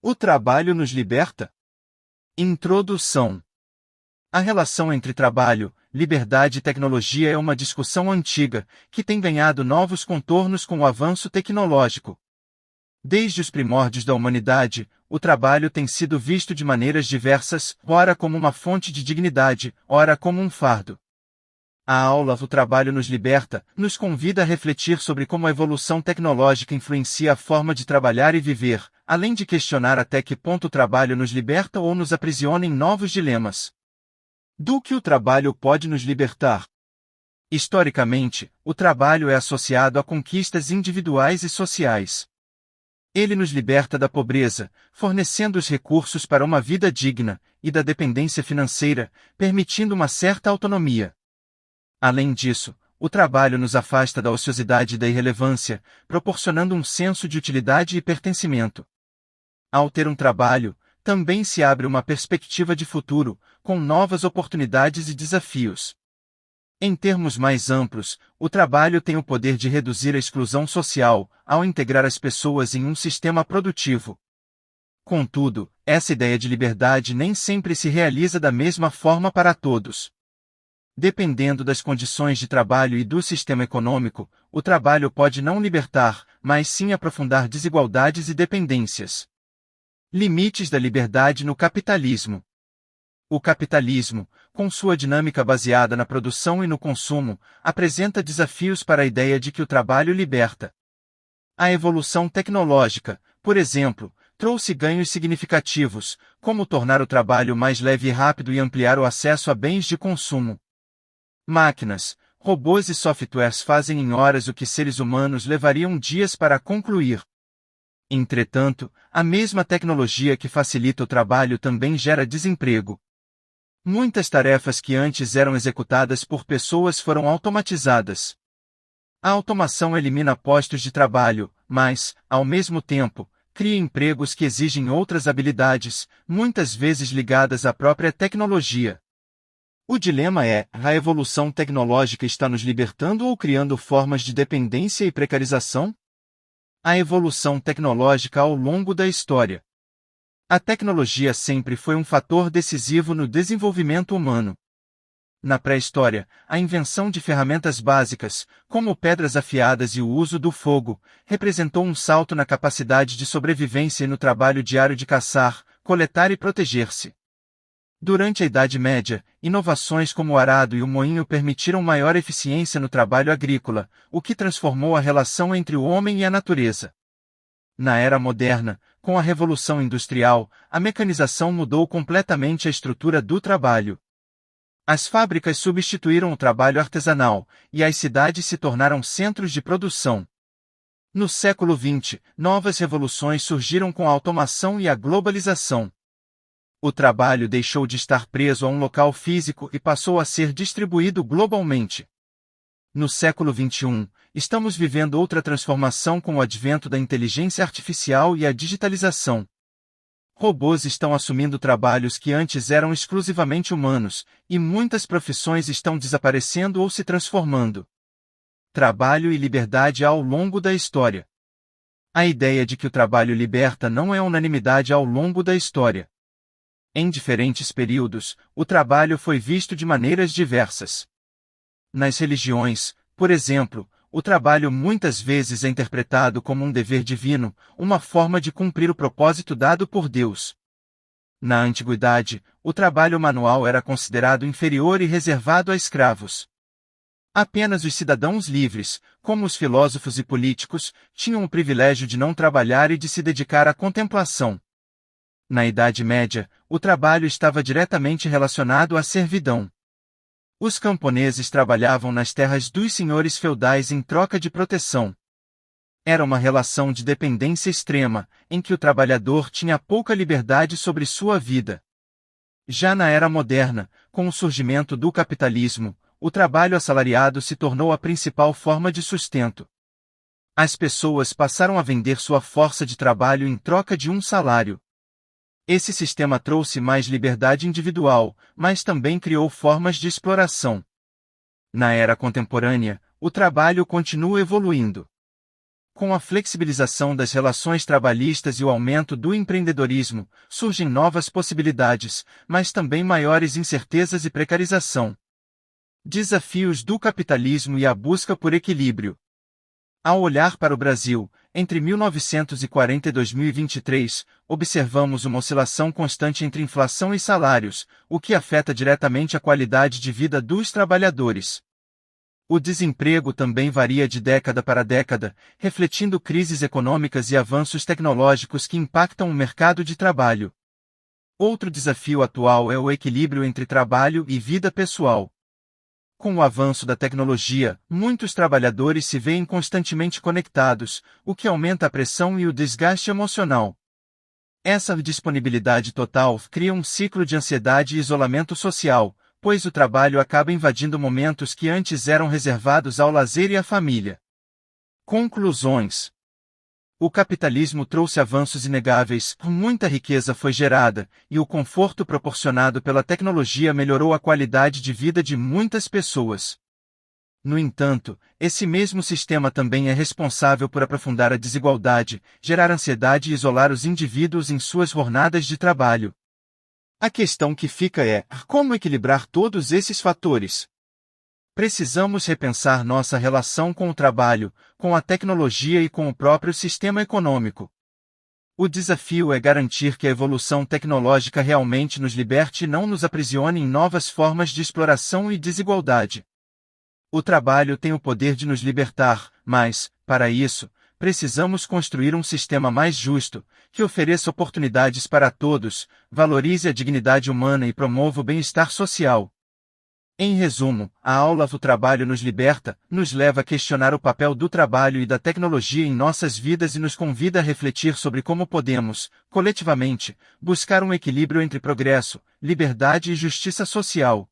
O trabalho nos liberta? Introdução. A relação entre trabalho, liberdade e tecnologia é uma discussão antiga, que tem ganhado novos contornos com o avanço tecnológico. Desde os primórdios da humanidade, o trabalho tem sido visto de maneiras diversas, ora como uma fonte de dignidade, ora como um fardo. A aula O Trabalho nos Liberta nos convida a refletir sobre como a evolução tecnológica influencia a forma de trabalhar e viver, além de questionar até que ponto o trabalho nos liberta ou nos aprisiona em novos dilemas. Do que o trabalho pode nos libertar? Historicamente, o trabalho é associado a conquistas individuais e sociais. Ele nos liberta da pobreza, fornecendo os recursos para uma vida digna, e da dependência financeira, permitindo uma certa autonomia. Além disso, o trabalho nos afasta da ociosidade e da irrelevância, proporcionando um senso de utilidade e pertencimento. Ao ter um trabalho, também se abre uma perspectiva de futuro, com novas oportunidades e desafios. Em termos mais amplos, o trabalho tem o poder de reduzir a exclusão social, ao integrar as pessoas em um sistema produtivo. Contudo, essa ideia de liberdade nem sempre se realiza da mesma forma para todos. Dependendo das condições de trabalho e do sistema econômico, o trabalho pode não libertar, mas sim aprofundar desigualdades e dependências. Limites da liberdade no capitalismo. O capitalismo, com sua dinâmica baseada na produção e no consumo, apresenta desafios para a ideia de que o trabalho liberta. A evolução tecnológica, por exemplo, trouxe ganhos significativos, como tornar o trabalho mais leve e rápido e ampliar o acesso a bens de consumo. Máquinas, robôs e softwares fazem em horas o que seres humanos levariam dias para concluir. Entretanto, a mesma tecnologia que facilita o trabalho também gera desemprego. Muitas tarefas que antes eram executadas por pessoas foram automatizadas. A automação elimina postos de trabalho, mas, ao mesmo tempo, cria empregos que exigem outras habilidades, muitas vezes ligadas à própria tecnologia. O dilema é: a evolução tecnológica está nos libertando ou criando formas de dependência e precarização? A evolução tecnológica ao longo da história. A tecnologia sempre foi um fator decisivo no desenvolvimento humano. Na pré-história, a invenção de ferramentas básicas, como pedras afiadas e o uso do fogo, representou um salto na capacidade de sobrevivência e no trabalho diário de caçar, coletar e proteger-se. Durante a Idade Média, inovações como o arado e o moinho permitiram maior eficiência no trabalho agrícola, o que transformou a relação entre o homem e a natureza. Na Era Moderna, com a Revolução Industrial, a mecanização mudou completamente a estrutura do trabalho. As fábricas substituíram o trabalho artesanal, e as cidades se tornaram centros de produção. No século XX, novas revoluções surgiram com a automação e a globalização. O trabalho deixou de estar preso a um local físico e passou a ser distribuído globalmente. No século XXI, estamos vivendo outra transformação com o advento da inteligência artificial e a digitalização. Robôs estão assumindo trabalhos que antes eram exclusivamente humanos, e muitas profissões estão desaparecendo ou se transformando. Trabalho e liberdade ao longo da história. A ideia de que o trabalho liberta não é unanimidade ao longo da história. Em diferentes períodos, o trabalho foi visto de maneiras diversas. Nas religiões, por exemplo, o trabalho muitas vezes é interpretado como um dever divino, uma forma de cumprir o propósito dado por Deus. Na antiguidade, o trabalho manual era considerado inferior e reservado a escravos. Apenas os cidadãos livres, como os filósofos e políticos, tinham o privilégio de não trabalhar e de se dedicar à contemplação. Na Idade Média, o trabalho estava diretamente relacionado à servidão. Os camponeses trabalhavam nas terras dos senhores feudais em troca de proteção. Era uma relação de dependência extrema, em que o trabalhador tinha pouca liberdade sobre sua vida. Já na Era Moderna, com o surgimento do capitalismo, o trabalho assalariado se tornou a principal forma de sustento. As pessoas passaram a vender sua força de trabalho em troca de um salário. Esse sistema trouxe mais liberdade individual, mas também criou formas de exploração. Na era contemporânea, o trabalho continua evoluindo. Com a flexibilização das relações trabalhistas e o aumento do empreendedorismo, surgem novas possibilidades, mas também maiores incertezas e precarização. Desafios do capitalismo e a busca por equilíbrio. Ao olhar para o Brasil, entre 1940 e 2023, observamos uma oscilação constante entre inflação e salários, o que afeta diretamente a qualidade de vida dos trabalhadores. O desemprego também varia de década para década, refletindo crises econômicas e avanços tecnológicos que impactam o mercado de trabalho. Outro desafio atual é o equilíbrio entre trabalho e vida pessoal. Com o avanço da tecnologia, muitos trabalhadores se veem constantemente conectados, o que aumenta a pressão e o desgaste emocional. Essa disponibilidade total cria um ciclo de ansiedade e isolamento social, pois o trabalho acaba invadindo momentos que antes eram reservados ao lazer e à família. Conclusões. O capitalismo trouxe avanços inegáveis, muita riqueza foi gerada, e o conforto proporcionado pela tecnologia melhorou a qualidade de vida de muitas pessoas. No entanto, esse mesmo sistema também é responsável por aprofundar a desigualdade, gerar ansiedade e isolar os indivíduos em suas jornadas de trabalho. A questão que fica é: como equilibrar todos esses fatores? Precisamos repensar nossa relação com o trabalho, com a tecnologia e com o próprio sistema econômico. O desafio é garantir que a evolução tecnológica realmente nos liberte e não nos aprisione em novas formas de exploração e desigualdade. O trabalho tem o poder de nos libertar, mas, para isso, precisamos construir um sistema mais justo, que ofereça oportunidades para todos, valorize a dignidade humana e promova o bem-estar social. Em resumo, a aula O Trabalho nos Liberta nos leva a questionar o papel do trabalho e da tecnologia em nossas vidas e nos convida a refletir sobre como podemos, coletivamente, buscar um equilíbrio entre progresso, liberdade e justiça social.